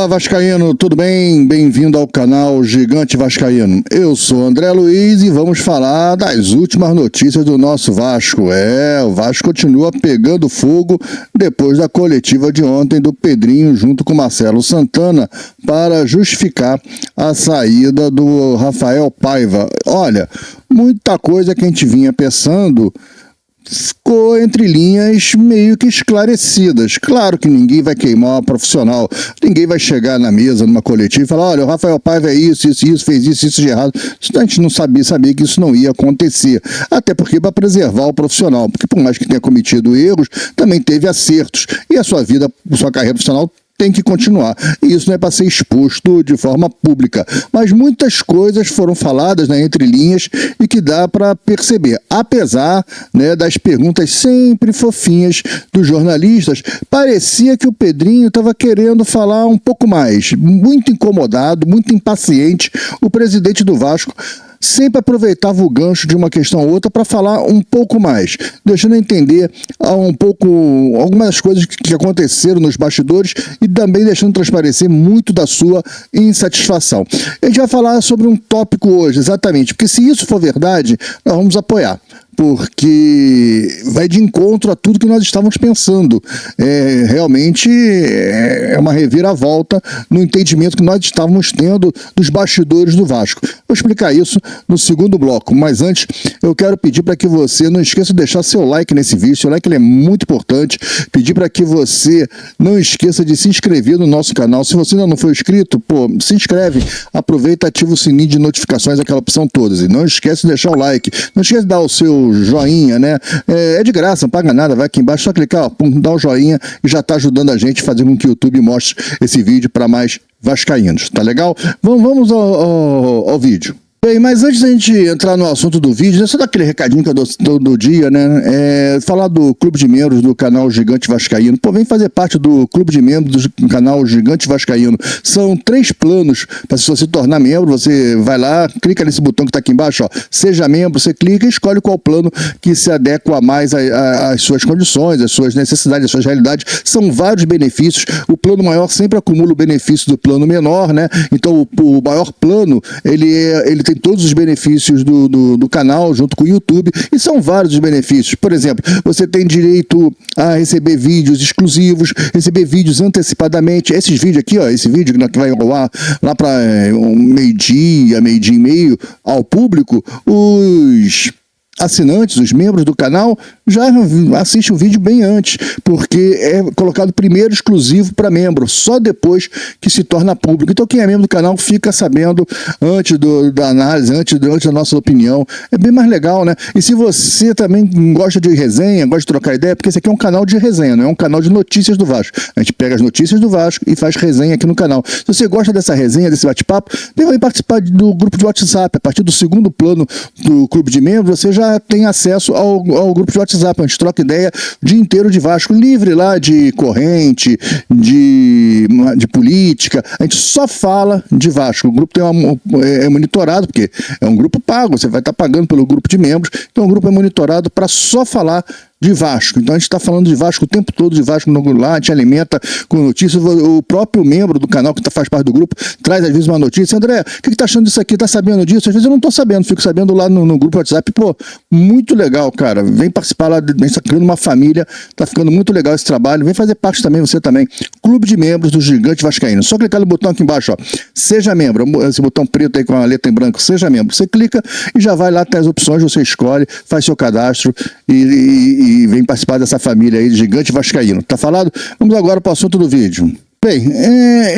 Fala Vascaíno, tudo bem? Bem-vindo ao canal Gigante Vascaíno. Eu sou André Luiz e vamos falar das últimas notícias do nosso Vasco. O Vasco continua pegando fogo depois da coletiva de ontem do Pedrinho junto com Marcelo Santana para justificar a saída do Rafael Paiva. Olha, muita coisa que a gente vinha pensando ficou entre linhas meio que esclarecidas. Claro que ninguém vai queimar uma profissional, ninguém vai chegar na mesa, numa coletiva e falar, olha, o Rafael Paiva é isso, fez isso de errado. A gente não sabia que isso não ia acontecer. Até porque para preservar o profissional, porque por mais que tenha cometido erros, também teve acertos. E a sua vida, a sua carreira profissional tem que continuar. E isso não é para ser exposto de forma pública. Mas muitas coisas foram faladas, né, entre linhas e que dá para perceber. Apesar, né, das perguntas sempre fofinhas dos jornalistas, parecia que o Pedrinho estava querendo falar um pouco mais. Muito incomodado, muito impaciente. O presidente do Vasco sempre aproveitava o gancho de uma questão ou outra para falar um pouco mais, deixando entender um pouco algumas coisas que aconteceram nos bastidores e também deixando transparecer muito da sua insatisfação. A gente vai falar sobre um tópico hoje, exatamente, porque se isso for verdade, nós vamos apoiar, porque vai de encontro a tudo que nós estávamos pensando. Realmente é uma reviravolta no entendimento que nós estávamos tendo dos bastidores do Vasco. Vou explicar isso no segundo bloco, mas antes eu quero pedir para que você não esqueça de deixar seu like nesse vídeo. Seu like ele é muito importante. Pedir para que você não esqueça de se inscrever no nosso canal. Se você ainda não foi inscrito, se inscreve, aproveita, ativa o sininho de notificações, aquela opção todas. E não esquece de deixar o like. Não esquece de dar o seu joinha, né? É de graça, não paga nada, vai aqui embaixo, só clicar, dá um joinha e já tá ajudando a gente a fazer com que o YouTube mostre esse vídeo para mais vascaínos, tá legal? Vamos ao vídeo. Bem, mas antes da gente entrar no assunto do vídeo, é só dar aquele recadinho que eu dou todo dia, né? Falar do clube de membros do canal Gigante Vascaíno. Vem fazer parte do clube de membros do canal Gigante Vascaíno. São 3 planos para se você tornar membro. Você vai lá, clica nesse botão que está aqui embaixo, ó, seja membro, você clica e escolhe qual plano que se adequa mais às suas condições, às suas necessidades, às suas realidades. São vários benefícios. O plano maior sempre acumula o benefício do plano menor, né? Então o maior plano, ele tem todos os benefícios do canal junto com o YouTube, e são vários os benefícios. Por exemplo, você tem direito a receber vídeos exclusivos, receber vídeos antecipadamente. Esses vídeos aqui, ó, esse vídeo que vai rolar lá para meio-dia e meio ao público, os assinantes, os membros do canal, já assistem o vídeo bem antes, porque é colocado primeiro exclusivo para membro, só depois que se torna público. Então quem é membro do canal fica sabendo antes da análise, antes da nossa opinião. É bem mais legal, né? E se você também gosta de resenha, gosta de trocar ideia, porque esse aqui é um canal de resenha, não é um canal de notícias do Vasco. A gente pega as notícias do Vasco e faz resenha aqui no canal. Se você gosta dessa resenha, desse bate-papo, vem participar do grupo de WhatsApp. A partir do segundo plano do clube de membros, você já tem acesso ao grupo de WhatsApp. A gente troca ideia o dia inteiro de Vasco, livre lá de corrente, de política. A gente só fala de Vasco. O grupo é monitorado, porque é um grupo pago, você vai estar pagando pelo grupo de membros. Então o grupo é monitorado para só falar de Vasco. Então a gente está falando de Vasco o tempo todo, de Vasco lá, a gente alimenta com notícias. O próprio membro do canal que faz parte do grupo traz às vezes uma notícia. André, o que está achando disso aqui? Está sabendo disso? Às vezes eu não estou sabendo, fico sabendo lá no grupo WhatsApp. Muito legal, cara. Vem participar lá, a gente está criando uma família, está ficando muito legal esse trabalho. Vem fazer parte também, você também. Clube de membros do Gigante Vascaíno. Só clicar no botão aqui embaixo, ó. Seja membro, esse botão preto aí com a letra em branco, seja membro. Você clica e já vai lá, tem as opções, você escolhe, faz seu cadastro e vem participar dessa família aí de Gigante Vascaíno. Tá falado? Vamos agora para o assunto do vídeo. Bem,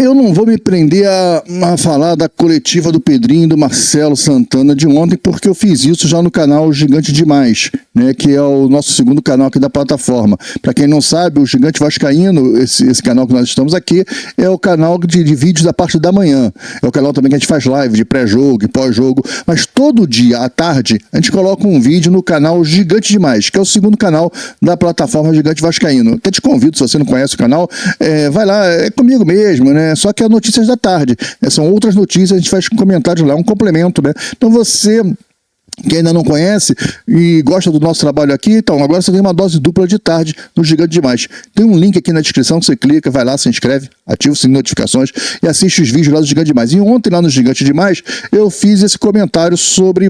eu não vou me prender a falar da coletiva do Pedrinho e do Marcelo Santana de ontem, porque eu fiz isso já no canal Gigante Demais, né, que é o nosso segundo canal aqui da plataforma. Para quem não sabe, o Gigante Vascaíno, esse canal que nós estamos aqui, é o canal de vídeos da parte da manhã. É o canal também que a gente faz live de pré-jogo e pós-jogo, mas todo dia, à tarde, a gente coloca um vídeo no canal Gigante Demais, que é o segundo canal da plataforma Gigante Vascaíno. Até te convido, se você não conhece o canal, vai lá, comigo mesmo, né? Só que é notícias da tarde. São outras notícias, a gente faz comentários lá, um complemento, né? Então você Quem ainda não conhece e gosta do nosso trabalho aqui, então agora você tem uma dose dupla de tarde no Gigante Demais. Tem um link aqui na descrição que você clica, vai lá, se inscreve, ativa o sininho de notificações e assiste os vídeos lá do Gigante Demais. E ontem lá no Gigante Demais eu fiz esse comentário sobre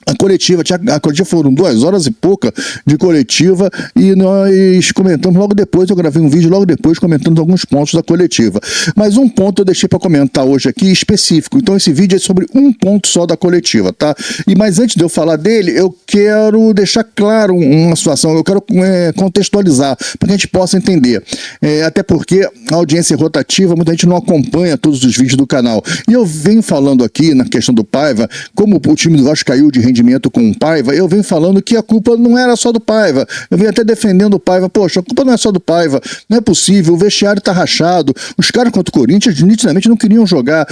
a coletiva. A coletiva foram 2 horas e pouca de coletiva e nós comentamos logo depois, eu gravei um vídeo logo depois comentando alguns pontos da coletiva. Mas um ponto eu deixei para comentar hoje aqui específico, então esse vídeo é sobre um ponto só da coletiva, tá? Mas antes de eu falar dele, eu quero deixar claro uma situação, eu quero contextualizar, para que a gente possa entender. Até porque a audiência é rotativa, muita gente não acompanha todos os vídeos do canal. E eu venho falando aqui na questão do Paiva, como o time do Vasco caiu de rendimento com o Paiva, eu venho falando que a culpa não era só do Paiva. Eu venho até defendendo o Paiva. Poxa, a culpa não é só do Paiva. Não é possível. O vestiário tá rachado. Os caras contra o Corinthians nitidamente não queriam jogar.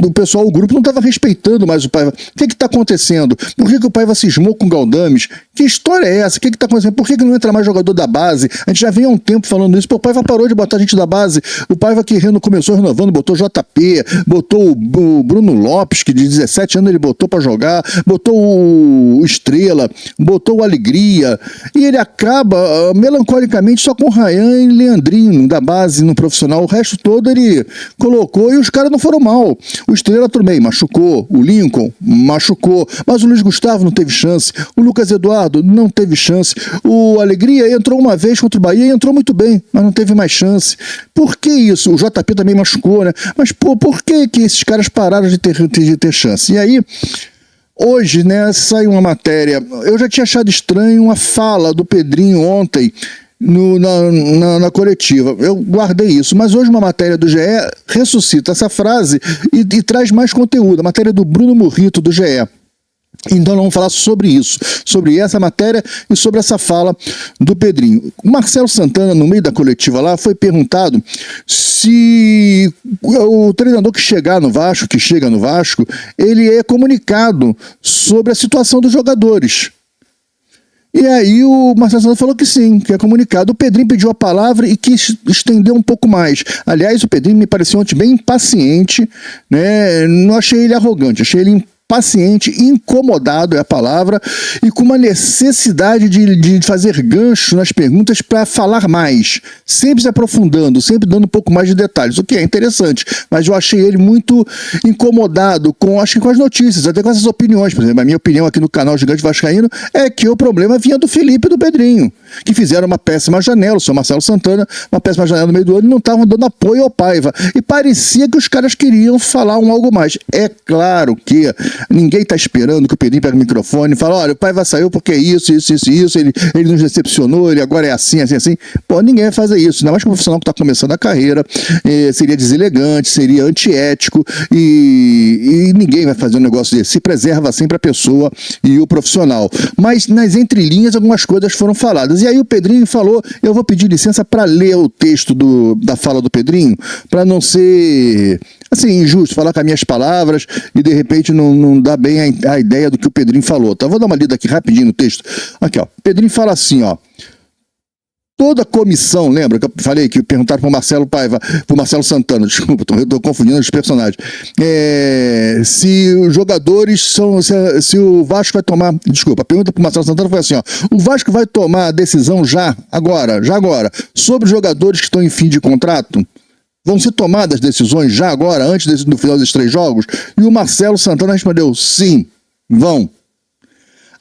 O pessoal, o grupo não estava respeitando mais o Paiva. O que está acontecendo? Por que o Paiva cismou com o Galdames? Que história é essa? O que está acontecendo? Por que não entra mais jogador da base? A gente já vem há um tempo falando isso. Pô, o Paiva parou de botar gente da base. O Paiva que começou renovando, botou JP, botou o Bruno Lopes, que de 17 anos ele botou para jogar, botou o Estrela, botou o Alegria, e ele acaba melancolicamente só com o Ryan e Leandrinho da base no profissional. O resto todo ele colocou e os caras não foram mal. O Estrela também machucou, o Lincoln machucou, mas o Luiz Gustavo não teve chance, o Lucas Eduardo não teve chance, o Alegria entrou uma vez contra o Bahia e entrou muito bem, mas não teve mais chance. Por que isso? O JP também machucou, né? Mas pô, por que esses caras pararam de ter chance? E aí hoje, né, saiu uma matéria. Eu já tinha achado estranho uma fala do Pedrinho ontem na coletiva. Eu guardei isso, mas hoje uma matéria do GE ressuscita essa frase e traz mais conteúdo. A matéria do Bruno Murrito, do GE. Então nós vamos falar sobre isso, sobre essa matéria e sobre essa fala do Pedrinho. O Marcelo Santana, no meio da coletiva lá, foi perguntado se o treinador que chega no Vasco, ele é comunicado sobre a situação dos jogadores. E aí o Marcelo Santana falou que sim, que é comunicado. O Pedrinho pediu a palavra e quis estender um pouco mais. Aliás, o Pedrinho me pareceu ontem bem impaciente, né? Não achei ele arrogante, achei ele paciente, incomodado é a palavra, e com uma necessidade de fazer gancho nas perguntas para falar mais, sempre se aprofundando, sempre dando um pouco mais de detalhes, o que é interessante, mas eu achei ele muito incomodado acho que com as notícias, até com essas opiniões. Por exemplo, a minha opinião aqui no canal Gigante Vascaíno é que o problema vinha do Felipe e do Pedrinho, que fizeram uma péssima janela, o seu Marcelo Santana, uma péssima janela no meio do ano e não estavam dando apoio ao Paiva, e parecia que os caras queriam falar algo mais. É claro que ninguém está esperando que o Pedrinho pegue o microfone e fale, olha, o Paiva saiu porque isso, ele nos decepcionou, ele agora é assim. Pô, ninguém vai fazer isso, ainda mais que um profissional que está começando a carreira, seria deselegante, seria antiético e ninguém vai fazer um negócio desse. Se preserva sempre a pessoa e o profissional. Mas nas entrelinhas algumas coisas foram faladas. E aí o Pedrinho falou, eu vou pedir licença para ler o texto da fala do Pedrinho, para não ser assim, injusto, falar com as minhas palavras e de repente não dá bem a ideia do que o Pedrinho falou, tá? Vou dar uma lida aqui rapidinho no texto. Aqui, ó. Pedrinho fala assim, ó. Toda comissão, lembra que eu falei que perguntaram para o Marcelo Paiva, para o Marcelo Santana, desculpa, estou confundindo os personagens, se os jogadores se o Vasco vai tomar, desculpa, a pergunta para o Marcelo Santana foi assim, ó, o Vasco vai tomar a decisão já agora, sobre os jogadores que estão em fim de contrato? Vão ser tomadas decisões já agora, antes do final desses 3 jogos? E o Marcelo Santana respondeu, sim, vão.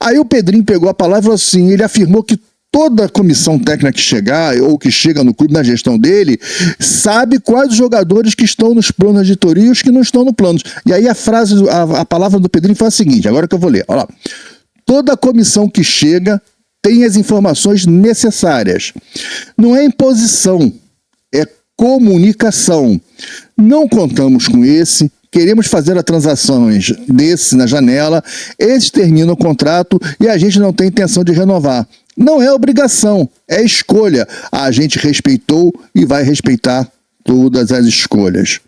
Aí o Pedrinho pegou a palavra e falou assim, ele afirmou que toda a comissão técnica que chegar, ou que chega no clube, na gestão dele, sabe quais os jogadores que estão nos planos de diretoria e os que não estão no plano. E aí a palavra do Pedrinho foi a seguinte, agora que eu vou ler, olha lá. Toda a comissão que chega tem as informações necessárias. Não é imposição, é comunicação. Não contamos com esse, queremos fazer as transações desse na janela, esse termina o contrato e a gente não tem intenção de renovar. Não é obrigação, é escolha. A gente respeitou e vai respeitar todas as escolhas.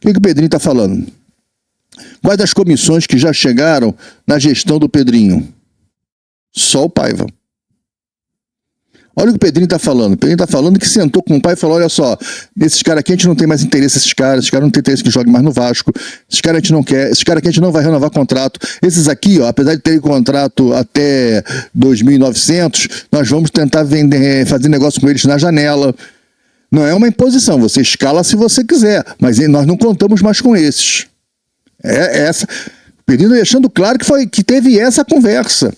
O que o Pedrinho está falando? Quais das comissões que já chegaram na gestão do Pedrinho? Só o Paiva. Olha o que o Pedrinho tá falando. O Pedrinho tá falando que sentou com o pai e falou: olha só, esses caras aqui a gente não tem mais interesse, esses caras não tem interesse que joguem mais no Vasco, esses caras a gente não quer, esses caras aqui a gente não vai renovar contrato. Esses aqui, ó, apesar de terem contrato até 2.900, nós vamos tentar vender, fazer negócio com eles na janela. Não é uma imposição, você escala se você quiser, mas nós não contamos mais com esses. Essa. O Pedrinho deixando claro que teve essa conversa.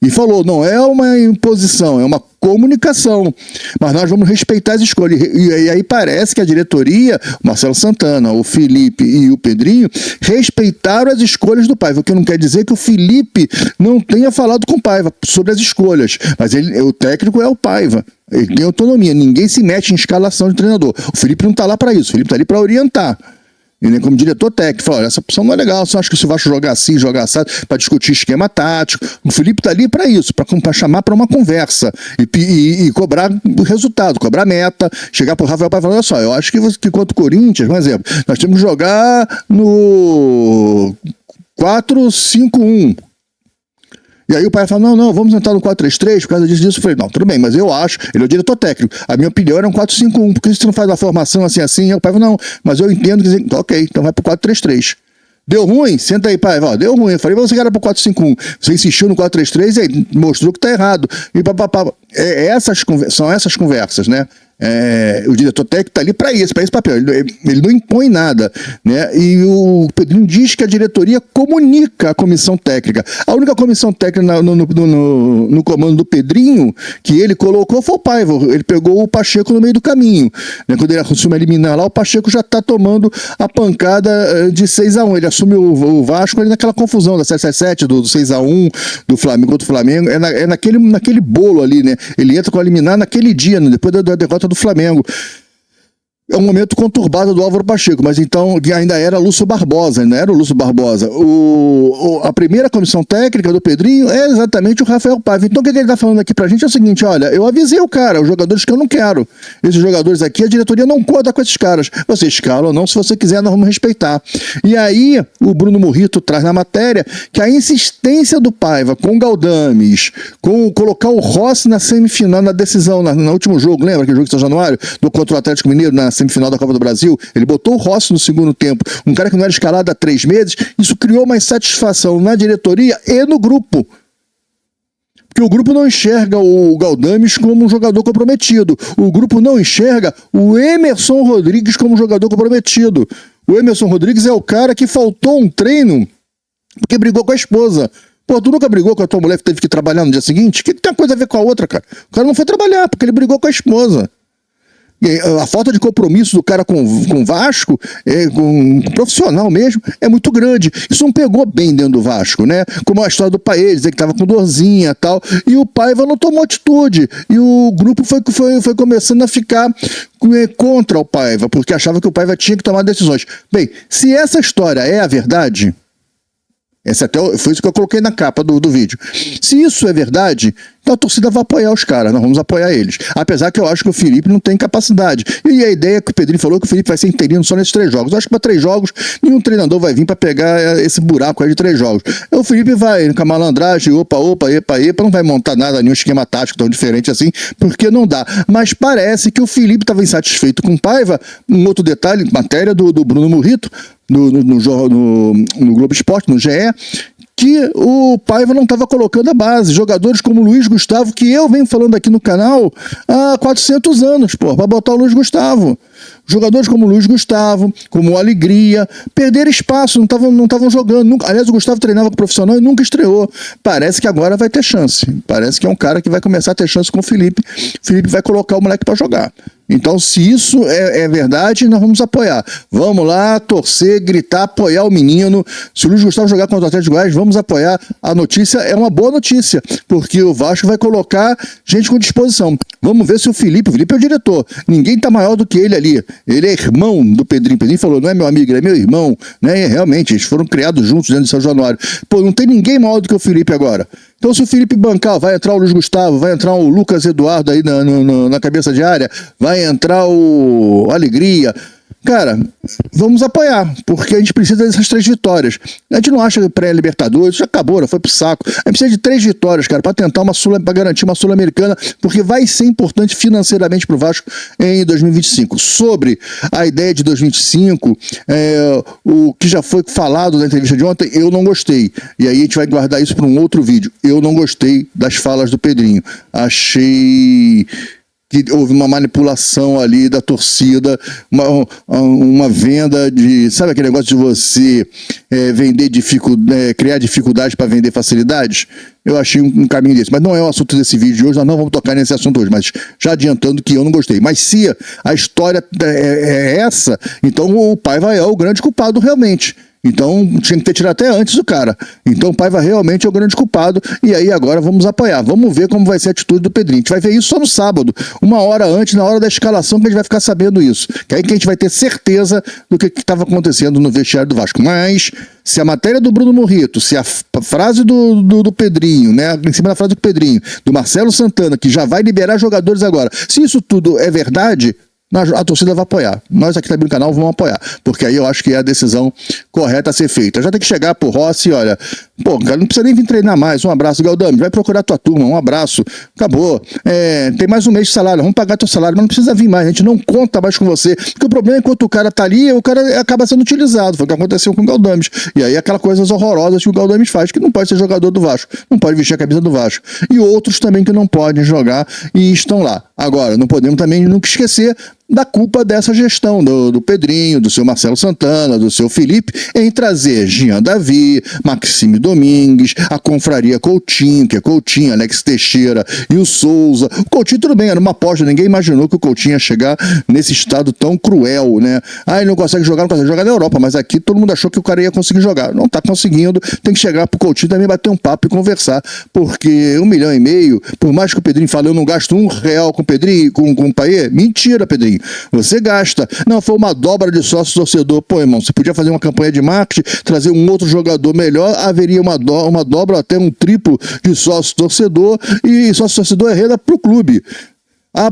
E falou, não é uma imposição, é uma comunicação, mas nós vamos respeitar as escolhas. E aí parece que a diretoria, o Marcelo Santana, o Felipe e o Pedrinho, respeitaram as escolhas do Paiva, o que não quer dizer que o Felipe não tenha falado com o Paiva sobre as escolhas, mas o técnico é o Paiva, ele tem autonomia, ninguém se mete em escalação de treinador. O Felipe não está lá para isso, o Felipe está ali para orientar. Ele, como diretor técnico, fala, olha, essa opção não é legal, você acha que você vai jogar assim, jogar assado, para discutir esquema tático. O Felipe está ali para isso, para chamar para uma conversa e cobrar o resultado, cobrar meta, chegar para o Rafael Paiva e falar, olha só, eu acho que contra o Corinthians, por exemplo, nós temos que jogar no 4-5-1. E aí o pai fala, não, vamos entrar no 4-3-3 por causa disso. Eu falei, não, tudo bem, mas eu acho, ele é o diretor técnico, a minha opinião era um 4-5-1, porque você não faz a formação assim? Aí o pai falou, não, mas eu entendo que, ok, então vai pro 4-3-3. Deu ruim? Senta aí, pai. Deu ruim. Eu falei, você quer pro 4-5-1. Você insistiu no 4-3-3 e aí mostrou que tá errado. E papapá. São essas conversas, né? O diretor técnico está ali para esse papel, ele não impõe nada, né? E o Pedrinho diz que a diretoria comunica a comissão técnica. A única comissão técnica no comando do Pedrinho que ele colocou foi o Paiva. Ele pegou o Pacheco no meio do caminho, né? Quando ele assume a eliminar lá, o Pacheco já está tomando a pancada de 6-1. Ele assume o Vasco ali naquela confusão da 7-7, do 6-1 do Flamengo contra o Flamengo, naquele bolo ali, né? Ele entra com a eliminar naquele dia, né? Depois da derrota do Flamengo. É um momento conturbado do Álvaro Pacheco, mas então ainda era Lúcio Barbosa, não era o Lúcio Barbosa. A primeira comissão técnica do Pedrinho é exatamente o Rafael Paiva. Então o que ele está falando aqui pra gente é o seguinte, olha, eu avisei o cara, os jogadores que eu não quero. Esses jogadores aqui, a diretoria não conta com esses caras. Você escala ou não, se você quiser, nós vamos respeitar. E aí, o Bruno Murrito traz na matéria que a insistência do Paiva com o Galdames, com colocar o Rossi na semifinal, na decisão, no último jogo, lembra aquele jogo de São Januário, contra o Atlético Mineiro, na semifinal da Copa do Brasil, ele botou o Rossi no segundo tempo, um cara que não era escalado há 3 meses, isso criou uma insatisfação na diretoria e no grupo. Porque o grupo não enxerga o Galdames como um jogador comprometido, o grupo não enxerga o Emerson Rodrigues como um jogador comprometido. O Emerson Rodrigues é o cara que faltou um treino porque brigou com a esposa. Pô, tu nunca brigou com a tua mulher que teve que trabalhar no dia seguinte? O que tem uma coisa a ver com a outra, cara? O cara não foi trabalhar porque ele brigou com a esposa. A falta de compromisso do cara com o Vasco, com o profissional mesmo, é muito grande. Isso não pegou bem dentro do Vasco, né? Como a história do Paes, dizer que estava com dorzinha e tal, e o Paiva não tomou atitude. E o grupo foi começando a ficar contra o Paiva, porque achava que o Paiva tinha que tomar decisões. Bem, se essa história é a verdade, foi isso que eu coloquei na capa do vídeo. Se isso é verdade, então a torcida vai apoiar os caras, nós vamos apoiar eles. Apesar que eu acho que o Felipe não tem capacidade. E a ideia que o Pedrinho falou que o Felipe vai ser interino só nesses 3 jogos. Eu acho que para 3 jogos, nenhum treinador vai vir para pegar esse buraco aí de 3 jogos. O Felipe vai com a malandragem, opa, epa, não vai montar nada, nenhum esquema tático tão diferente assim, porque não dá. Mas parece que o Felipe estava insatisfeito com o Paiva. Um outro detalhe, matéria do Bruno Murrito, no Globo Esporte, no GE, que o Paiva não estava colocando a base. Jogadores como o Luiz Gustavo, que eu venho falando aqui no canal há 400 anos, para botar o Luiz Gustavo. Jogadores como o Luiz Gustavo, como o Alegria, perderam espaço, não estavam jogando. Nunca, aliás, o Gustavo treinava com o profissional e nunca estreou. Parece que agora vai ter chance. Parece que é um cara que vai começar a ter chance com o Felipe. O Felipe vai colocar o moleque para jogar. Então, se isso é verdade, nós vamos apoiar. Vamos lá, torcer, gritar, apoiar o menino. Se o Luiz Gustavo jogar contra o Atlético de Goiás, vamos apoiar. A notícia é uma boa notícia, porque o Vasco vai colocar gente com disposição. Vamos ver se o Felipe é o diretor. Ninguém está maior do que ele ali. Ele é irmão do Pedrinho. O Pedrinho falou, não é meu amigo, ele é meu irmão. Né? E realmente, eles foram criados juntos dentro de São Januário. Pô, não tem ninguém maior do que o Felipe agora. Então, se o Felipe bancar, vai entrar o Luiz Gustavo, vai entrar o Lucas Eduardo aí na cabeça de área, vai entrar o Alegria. cara, vamos apoiar, porque a gente precisa dessas 3 vitórias. A gente não acha que pré-Libertadores já acabou, foi pro saco. A gente precisa de 3 vitórias, cara, para tentar para garantir uma Sul-Americana, porque vai ser importante financeiramente pro Vasco em 2025. Sobre a ideia de 2025, o que já foi falado na entrevista de ontem, eu não gostei. E aí a gente vai guardar isso para um outro vídeo. Eu não gostei das falas do Pedrinho. Achei que houve uma manipulação ali da torcida, uma venda de... Sabe aquele negócio de você criar dificuldades para vender facilidades? Eu achei um caminho desse. Mas não é o assunto desse vídeo de hoje, nós não vamos tocar nesse assunto hoje, mas já adiantando que eu não gostei. Mas se a história é essa, então o Paiva é o grande culpado realmente. Então tinha que ter tirado até antes o cara. Então o Paiva realmente é o grande culpado. E aí agora vamos apoiar. Vamos ver como vai ser a atitude do Pedrinho. A gente vai ver isso só no sábado, 1 hora antes, na hora da escalação, que a gente vai ficar sabendo isso. Que aí que a gente vai ter certeza do que estava acontecendo no vestiário do Vasco. Mas se a matéria do Bruno Morrito, se a frase do Pedrinho, né, em cima da frase do Pedrinho, do Marcelo Santana, que já vai liberar jogadores agora, se isso tudo é verdade, a torcida vai apoiar. Nós aqui também no canal vamos apoiar, porque aí eu acho que é a decisão correta a ser feita. Já tem que chegar pro Rossi, olha, pô, cara, não precisa nem vir treinar mais. Um abraço, Galdame, vai procurar tua turma, um abraço, acabou. Tem mais um mês de salário, vamos pagar teu salário, mas não precisa vir mais, a gente não conta mais com você, porque o problema é que enquanto o cara tá ali, o cara acaba sendo utilizado. Foi o que aconteceu com o Galdames. E aí aquelas coisas horrorosas que o Galdames faz, que não pode ser jogador do Vasco, não pode vestir a camisa do Vasco. E outros também que não podem jogar e estão lá. Agora, não podemos também nunca esquecer da culpa dessa gestão do Pedrinho, do seu Marcelo Santana, do seu Felipe, em trazer Jean Davi, Maxime Domingues, a confraria Coutinho, que é Coutinho, Alex Teixeira e o Souza. O Coutinho, tudo bem, era uma aposta, ninguém imaginou que o Coutinho ia chegar nesse estado tão cruel, né? Ele não consegue jogar na Europa, mas aqui todo mundo achou que o cara ia conseguir jogar. Não tá conseguindo, tem que chegar pro Coutinho também bater um papo e conversar, porque 1,5 milhão, por mais que o Pedrinho fale, eu não gasto R$1 com o Pedrinho, com o Payet, mentira, Pedrinho. Você gasta. Não, foi uma dobra de sócio-torcedor. Pô, irmão, você podia fazer uma campanha de marketing, trazer um outro jogador melhor, haveria uma dobra, até um triplo de sócio-torcedor, e sócio-torcedor é renda pro clube.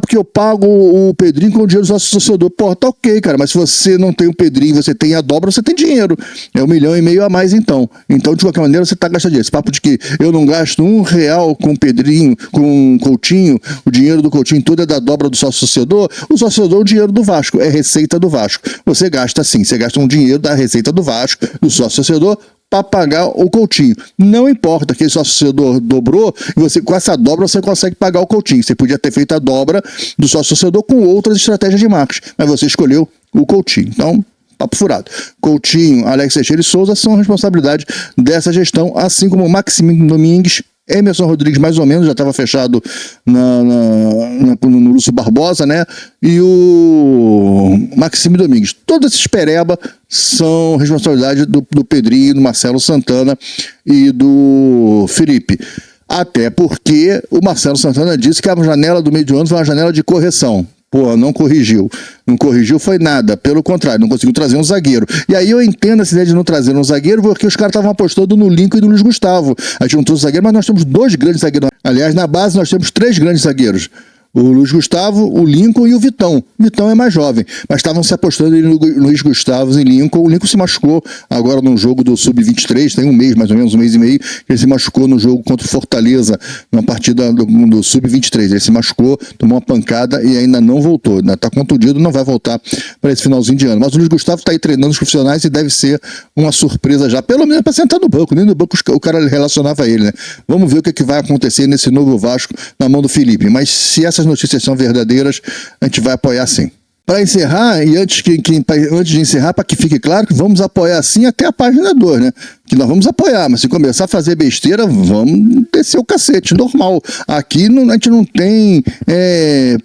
Porque eu pago o Pedrinho com o dinheiro do nosso torcedor. Pô, tá ok, cara, mas se você não tem o Pedrinho, você tem a dobra, você tem dinheiro. É 1,5 milhão a mais, então. Então, de qualquer maneira, você tá gastando dinheiro. Esse papo de que eu não gasto R$1 com o Pedrinho, com o Coutinho, o dinheiro do Coutinho todo é da dobra do sócio-torcedor. O sócio-torcedor é o dinheiro do Vasco, é receita do Vasco. Você gasta sim, você gasta um dinheiro da receita do Vasco, do sócio-torcedor, para pagar o Coutinho. Não importa que o sócio-torcedor dobrou, e você, com essa dobra você consegue pagar o Coutinho. Você podia ter feito a dobra do sócio-torcedor com outras estratégias de marketing, mas você escolheu o Coutinho. Então, papo furado. Coutinho, Alex Teixeira e Souza são responsabilidade dessa gestão, assim como Maxime Domingues, Emerson Rodrigues, mais ou menos, já estava fechado no Lúcio Barbosa, né? E o Maxime Domingues. Todos esses pereba são responsabilidade do Pedrinho, do Marcelo Santana e do Felipe. Até porque o Marcelo Santana disse que a janela do meio de ano foi uma janela de correção. Pô, não corrigiu. Não corrigiu foi nada. Pelo contrário, não conseguiu trazer um zagueiro. E aí eu entendo essa ideia de não trazer um zagueiro, porque os caras estavam apostando no Lincoln e no Luiz Gustavo. A gente não trouxe zagueiro, mas nós temos 2 grandes zagueiros. Aliás, na base nós temos 3 grandes zagueiros. O Luiz Gustavo, o Lincoln e o Vitão. O Vitão é mais jovem, mas estavam se apostando no Luiz Gustavo e Lincoln. O Lincoln se machucou agora num jogo do Sub-23, tem um mês, mais ou menos, 1 mês e meio, ele se machucou no jogo contra o Fortaleza, numa partida do Sub-23. Ele se machucou, tomou uma pancada e ainda não voltou. Ainda está contundido, não vai voltar para esse finalzinho de ano. Mas o Luiz Gustavo está aí treinando os profissionais e deve ser uma surpresa já, pelo menos para sentar no banco. Nem no banco o cara relacionava ele, né? Vamos ver o que vai acontecer nesse novo Vasco na mão do Felipe. Mas se essas notícias são verdadeiras, a gente vai apoiar sim. Para encerrar, e antes de encerrar, para que fique claro que vamos apoiar sim até a página 2, né? Que nós vamos apoiar, mas se começar a fazer besteira, vamos descer o cacete, normal. Aqui a gente não tem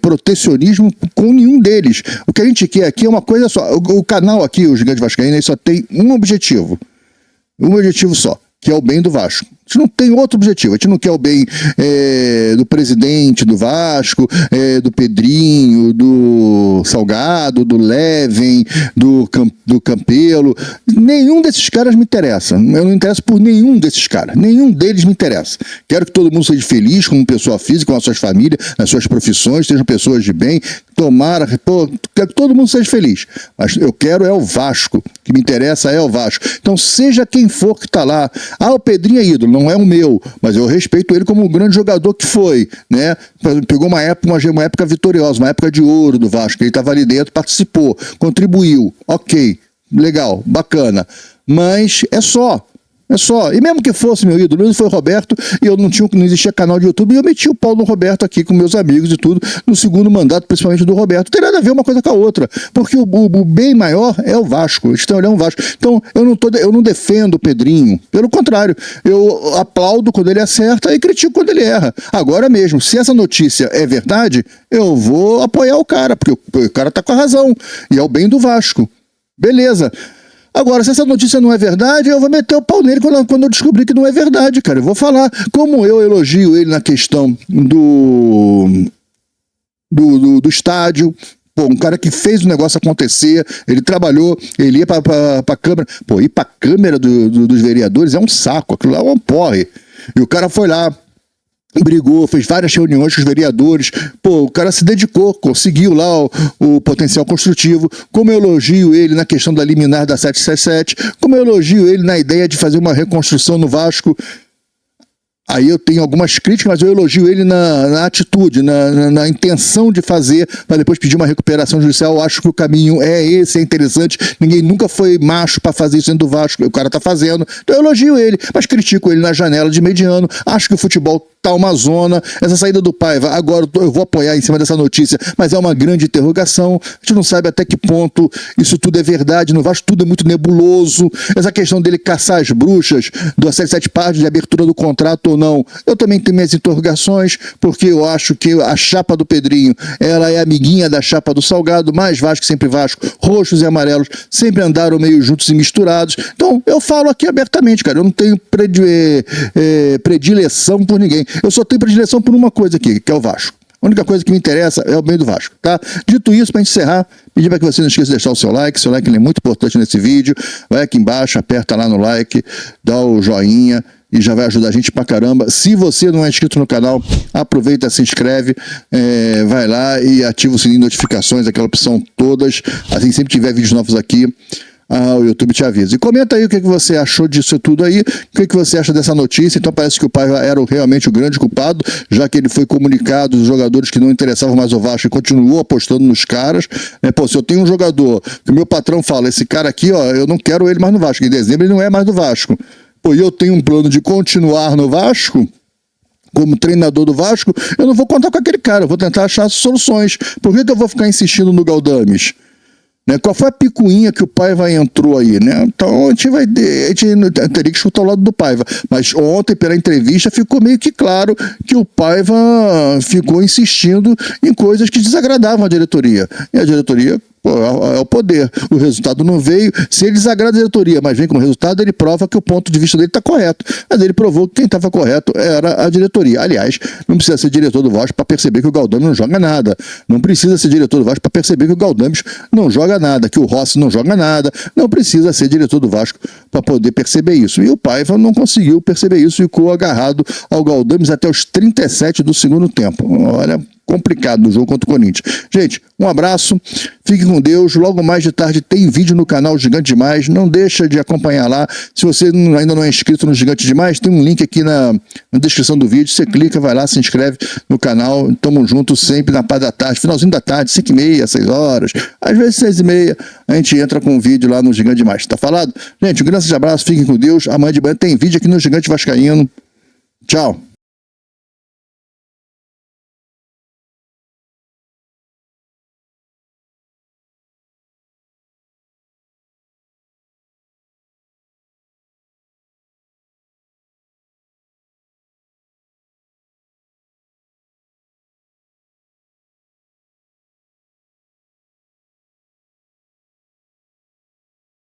protecionismo com nenhum deles. O que a gente quer aqui é uma coisa só. O canal aqui, o Gigante Vascaíno, ele só tem um objetivo. Um objetivo só. que é o bem do Vasco. A gente não tem outro objetivo, a gente não quer o bem do presidente do Vasco, do Pedrinho, do Salgado, do Leven, do Campelo. Nenhum desses caras me interessa. Eu não me interesso por nenhum desses caras. Nenhum deles me interessa. Quero que todo mundo seja feliz como pessoa física, com as suas famílias, nas suas profissões, sejam pessoas de bem. Tomara, quero que todo mundo seja feliz. Mas eu quero o Vasco. O que me interessa é o Vasco. Então, seja quem for que está lá. O Pedrinho é ídolo, não é o meu, mas eu respeito ele como um grande jogador que foi, né? Pegou uma época vitoriosa, uma época de ouro do Vasco. Ele estava ali dentro, participou, contribuiu. Ok, legal, bacana. Mas é só. E mesmo que fosse meu ídolo, mesmo foi o Roberto, e eu não existia canal de YouTube, e eu meti o pau no Roberto aqui com meus amigos e tudo, no segundo mandato, principalmente do Roberto. Não tem nada a ver uma coisa com a outra, porque o bem maior é o Vasco, eles estão olhando o Vasco. Então, eu não defendo o Pedrinho, pelo contrário, eu aplaudo quando ele acerta e critico quando ele erra. Agora mesmo, se essa notícia é verdade, eu vou apoiar o cara, porque o cara tá com a razão, e é o bem do Vasco. Beleza. Agora, se essa notícia não é verdade, eu vou meter o pau nele quando eu descobrir que não é verdade, cara. Eu vou falar. Como eu elogio ele na questão do estádio, pô, um cara que fez o negócio acontecer, ele trabalhou, ele ia pra Câmara. Pô, ir pra Câmara dos vereadores é um saco, aquilo lá é um porre. E o cara foi lá, brigou, fez várias reuniões com os vereadores, pô, o cara se dedicou, conseguiu lá o potencial construtivo, como eu elogio ele na questão da liminar da 777, como eu elogio ele na ideia de fazer uma reconstrução no Vasco. Aí eu tenho algumas críticas, mas eu elogio ele na atitude, na intenção de fazer, para depois pedir uma recuperação judicial. Eu acho que o caminho é esse, é interessante. Ninguém nunca foi macho para fazer isso dentro do Vasco, o cara tá fazendo. Então eu elogio ele, mas critico ele na janela de mediano. Acho que o futebol tá uma zona. Essa saída do Paiva, agora eu vou apoiar em cima dessa notícia, mas é uma grande interrogação. A gente não sabe até que ponto isso tudo é verdade. No Vasco tudo é muito nebuloso. Essa questão dele caçar as bruxas do 77 partes de abertura do contrato ou não, eu também tenho minhas interrogações, porque eu acho que a chapa do Pedrinho, ela é amiguinha da chapa do Salgado, mais Vasco sempre Vasco, roxos e amarelos sempre andaram meio juntos e misturados. Então eu falo aqui abertamente, cara, eu não tenho predileção por ninguém, eu só tenho predileção por uma coisa aqui, que é o Vasco. A única coisa que me interessa é o bem do Vasco, tá? Dito isso, para encerrar, pedir para que você não esqueça de deixar o seu like ele é muito importante nesse vídeo. Vai aqui embaixo, aperta lá no like, dá o joinha e já vai ajudar a gente pra caramba. Se você não é inscrito no canal, aproveita, se inscreve, vai lá e ativa o sininho de notificações, aquela opção todas, assim sempre tiver vídeos novos aqui, o YouTube te avisa. E comenta aí o que você achou disso tudo aí, o que você acha dessa notícia. Então parece que o Paiva era realmente o grande culpado, já que ele foi comunicado dos jogadores que não interessavam mais o Vasco e continuou apostando nos caras. Pô, se eu tenho um jogador que o meu patrão fala, esse cara aqui, ó, eu não quero ele mais no Vasco, em dezembro ele não é mais do Vasco. Pô, e eu tenho um plano de continuar no Vasco, como treinador do Vasco, eu não vou contar com aquele cara, eu vou tentar achar soluções. Por que eu vou ficar insistindo no Galdames? Qual foi a picuinha que o Paiva entrou aí, né? Então a gente teria que escutar o lado do Paiva. Mas ontem, pela entrevista, ficou meio que claro que o Paiva ficou insistindo em coisas que desagradavam a diretoria. E a diretoria, pô, é o poder. O resultado não veio. Se ele desagrada a diretoria, mas vem como resultado, ele prova que o ponto de vista dele está correto. Mas ele provou que quem estava correto era a diretoria. Aliás, não precisa ser diretor do Vasco para perceber que o Galdames não joga nada. Não precisa ser diretor do Vasco para perceber que o Galdames não joga nada, que o Rossi não joga nada. Não precisa ser diretor do Vasco para poder perceber isso. E o Paiva não conseguiu perceber isso e ficou agarrado ao Galdames até os 37 do segundo tempo. Olha, complicado no jogo contra o Corinthians. Gente, um abraço, fique com Deus. Logo mais de tarde tem vídeo no canal Gigante Demais, não deixa de acompanhar lá. Se você ainda não é inscrito no Gigante Demais, tem um link aqui na descrição do vídeo, você clica, vai lá, se inscreve no canal. Tamo junto sempre na parte da tarde, finalzinho da tarde, 5h30, 6 horas, às vezes 6h30, a gente entra com um vídeo lá no Gigante Demais, tá falado? Gente, um grande abraço, fiquem com Deus. Amanhã de manhã tem vídeo aqui no Gigante Vascaíno. Tchau.